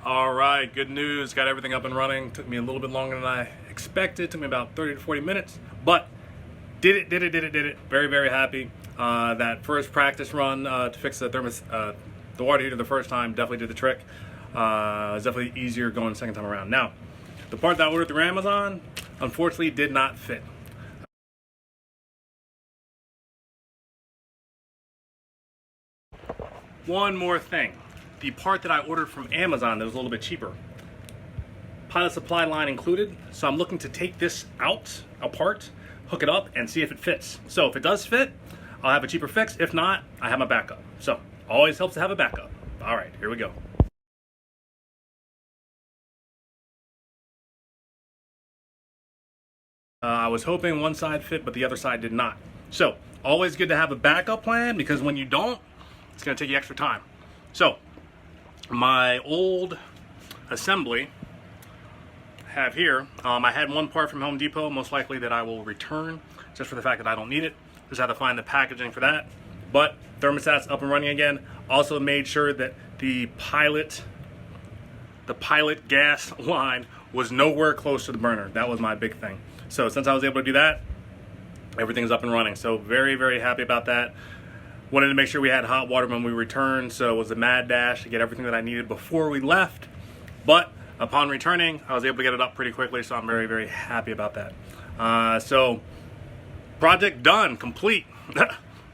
All right, good news. Got everything up and running. Took me a little bit longer than I expected. Took me about 30 to 40 minutes, but did it. Very, very happy. That first practice run to fix the the water heater the first time definitely did the trick. It was definitely easier going the second time around. Now, the part that I ordered through Amazon, unfortunately, did not fit. One more thing. The part that I ordered from Amazon that was a little bit cheaper, pilot supply line included, so I'm looking to take this apart, hook it up, and see if it fits. So if it does fit, I'll have a cheaper fix. If not, I have my backup. So always helps to have a backup. All right, here we go. I was hoping one side fit, but the other side did not. So always good to have a backup plan, because when you don't, it's going to take you extra time. So my old assembly I have here, I had one part from Home Depot, most likely that I will return just for the fact that I don't need it. Just had to find the packaging for that. But thermostat's up and running again. Also made sure that the pilot gas line was nowhere close to the burner. That was my big thing. So since I was able to do that, everything's up and running. So very, very happy about that. Wanted to make sure we had hot water when we returned, so it was a mad dash to get everything that I needed before we left. But upon returning, I was able to get it up pretty quickly, so I'm very, very happy about that. So project done, complete,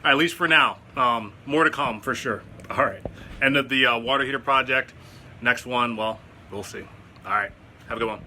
at least for now. More to come for sure. All right, end of the water heater project. Next one, well, we'll see. All right, have a good one.